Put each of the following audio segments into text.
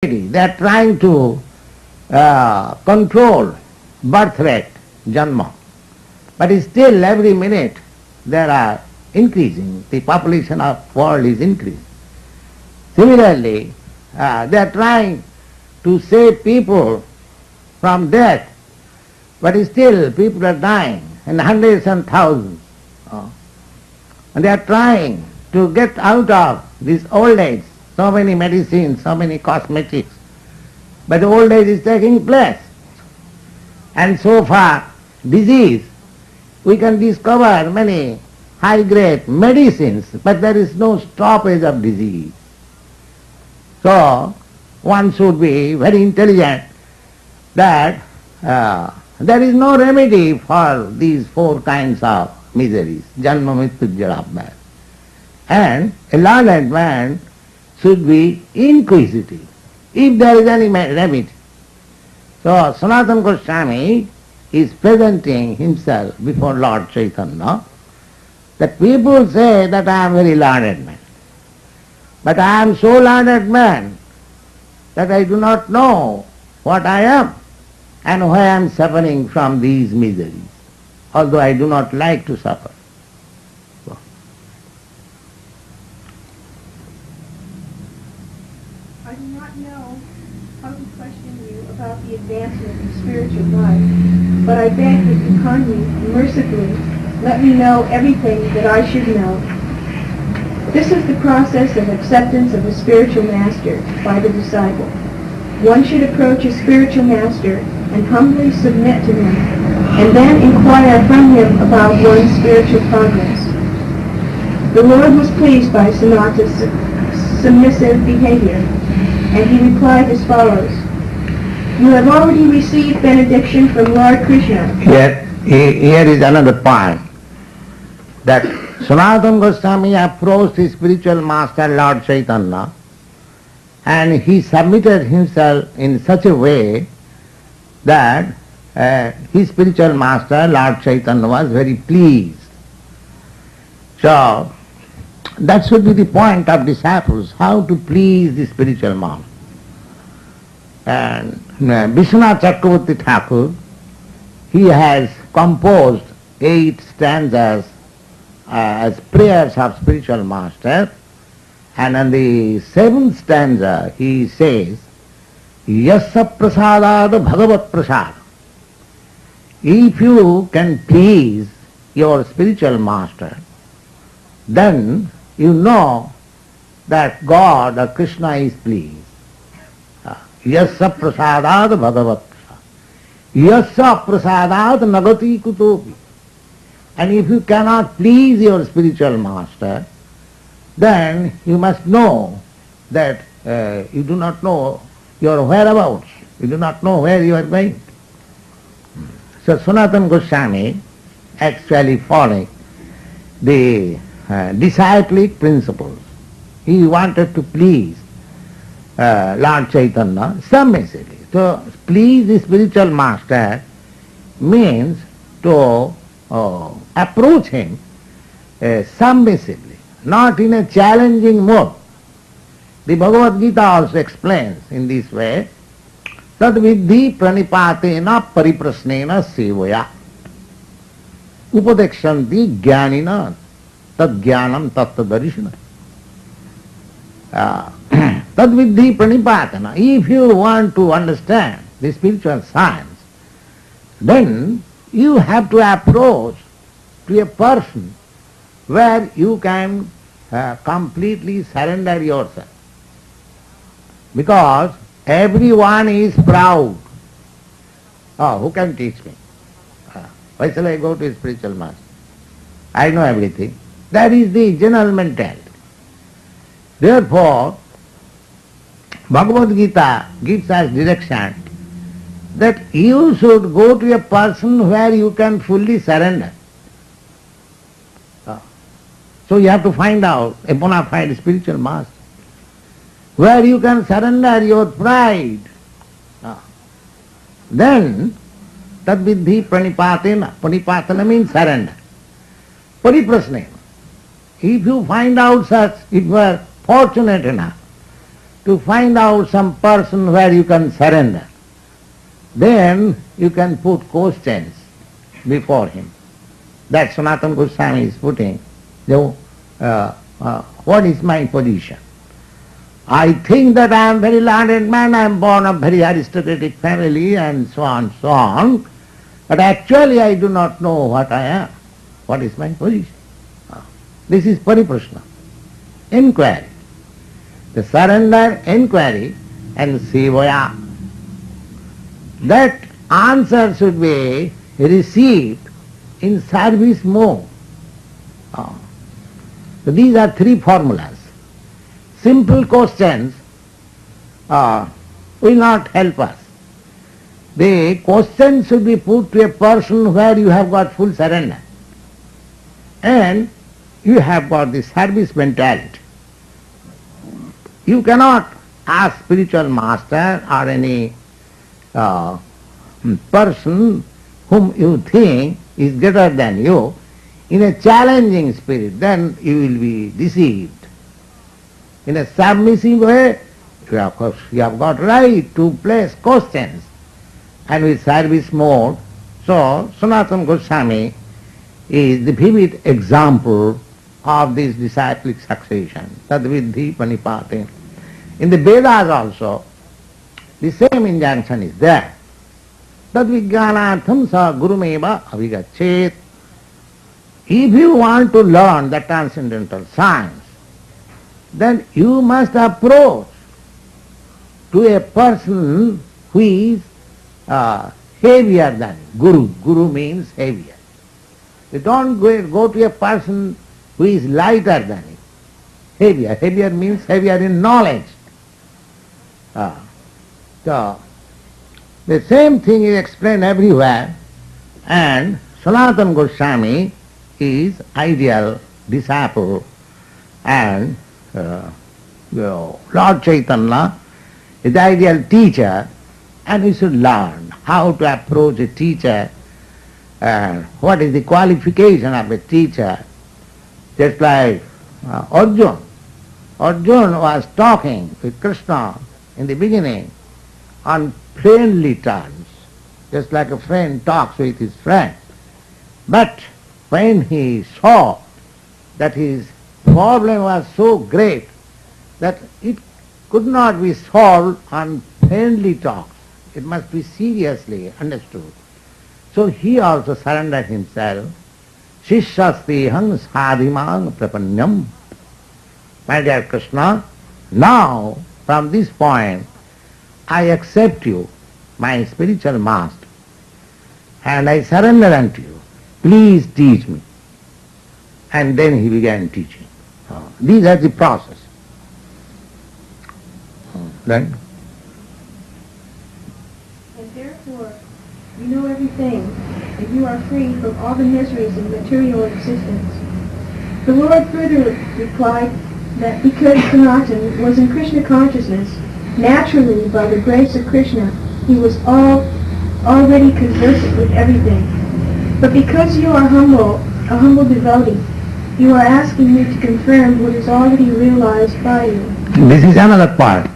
They are trying to control birth rate, janma. But still every minute there are increasing, the population of world is increasing. Similarly, they are trying to save people from death, but still people are dying in hundreds and thousands. And they are trying to get out of this old age, so many medicines, so many cosmetics, but the old age is taking place. And so far, disease, we can discover many high-grade medicines, but there is no stoppage of disease. So, one should be very intelligent that there is no remedy for these four kinds of miseries, janma, mrityu, jara, bhaya. And a learned man should be inquisitive, if there is any remedy. So, Sanatana Goswami is presenting himself before Lord Chaitanya, that people say that I am very learned man. But I am so learned man that I do not know what I am and why I am suffering from these miseries, although I do not like to suffer. I do not know how to question you about the advancement of spiritual life, but I beg that you kindly and mercifully let me know everything that I should know. This is the process of acceptance of a spiritual master by the disciple. One should approach a spiritual master and humbly submit to him, and then inquire from him about one's spiritual progress. The Lord was pleased by Sanata's submissive behavior, and he replied as follows: "You have already received benediction from Lord Krishna." Here is another point, that Sanatana Goswami approached his spiritual master Lord Chaitanya, and he submitted himself in such a way that his spiritual master Lord Chaitanya was very pleased. So, that should be the point of disciples, how to please the spiritual master. And Vishwanath Chakravarti Thakur, he has composed 8 stanzas as prayers of spiritual master, and in the 7th stanza he says, Yasya prasadad bhagavat prasad. If you can please your spiritual master, then you know that God or Krishna is pleased. Yasya prasadad bhagavat prasad. Yasya prasadad nagati kutopi. And if you cannot please your spiritual master, then you must know that you do not know your whereabouts. You do not know where you are going. So Sanatana Goswami actually following the disciplic principles. He wanted to please Lord Chaitanya submissively. So please the spiritual master means to approach him submissively, not in a challenging mode. The Bhagavad Gita also explains in this way, tad vidhi pranipatena pariprasnena sevaya upadekshanti jnanina tad jnanam tattadarishana. Tad vidhi pranipatena. If you want to understand the spiritual science, then you have to approach to a person where you can completely surrender yourself. Because everyone is proud. Oh, who can teach me? Why shall I go to a spiritual master? I know everything. That is the general mentality. Therefore, Bhagavad Gita gives us direction that you should go to a person where you can fully surrender. So you have to find out a bona fide spiritual master, where you can surrender your pride. Then, tad vidhi pranipatena. Pranipatena means surrender. Pariprasnena. If you find out such, if you are fortunate enough to find out some person where you can surrender. Then you can put questions before him. That Sanatana Goswami is putting, what is my position? I think that I am very learned man, I am born of very aristocratic family and so on, so on. But actually I do not know what I am. What is my position? This is pariprashna, inquiry. The surrender, inquiry and sevaya. That answer should be received in service mode. So these are three formulas. Simple questions will not help us. The question should be put to a person where you have got full surrender and you have got the service mentality. You cannot ask spiritual master or any person whom you think is greater than you in a challenging spirit, then you will be deceived. In a submissive way, you have got right to place questions and with service mode. So Sanatana Goswami is the vivid example of this disciplic succession. Tadviddhi panipate. In the Vedas also, the same injunction is there. Tadvijnanatham sa gurumeva avigachet. If you want to learn the transcendental science, then you must approach to a person who is heavier than you. Guru. Guru means heavier. You don't go to a person who is lighter than you. Heavier. Heavier means heavier in knowledge. So, the same thing is explained everywhere, and Sanatana Goswami is ideal disciple, and Lord Chaitanya is the ideal teacher, and we should learn how to approach a teacher and what is the qualification of a teacher. Just like Arjuna. Arjuna was talking with Krishna in the beginning on friendly terms, just like a friend talks with his friend. But when he saw that his problem was so great that it could not be solved on friendly talks, it must be seriously understood. So he also surrendered himself. Shishyastehang sadhimang prapanyam. My dear Krishna, now from this point I accept you, my spiritual master, and I surrender unto you. Please teach me. And then he began teaching. These are the process. Then? And therefore, you know everything, and you are free from all the miseries of material existence. The Lord further replied that because Sanatana was in Krishna consciousness, naturally, by the grace of Krishna, he was already conversant with everything. But because you are a humble devotee, you are asking me to confirm what is already realized by you. This is another part.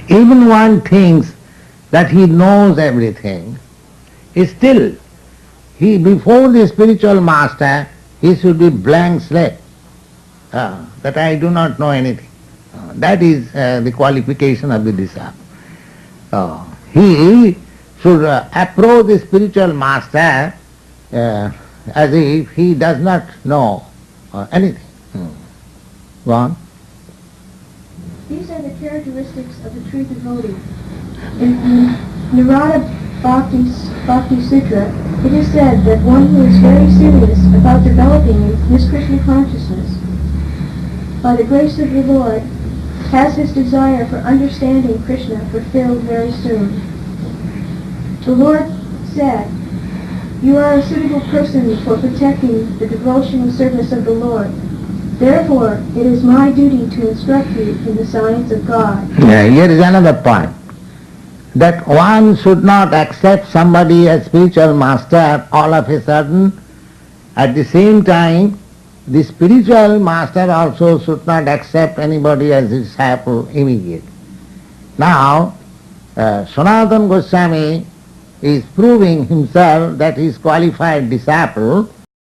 Even one thinks that he knows everything, still, before the spiritual master, he should be blank slate, that I do not know anything. That is the qualification of the disciple. He should approach the spiritual master as if he does not know anything. Go on. These are the characteristics of the true devotee. In Narada Bhakti Sutra, it is said that one who is very serious about developing his Krishna consciousness, by the grace of the Lord, has his desire for understanding Krishna fulfilled very soon. The Lord said, "You are a suitable person for protecting the devotional service of the Lord. Therefore, it is my duty to instruct you in the science of God." Here is another point, that one should not accept somebody as spiritual master all of a sudden. At the same time, the spiritual master also should not accept anybody as disciple immediately. Now, Sanatana Goswami is proving himself that he is qualified disciple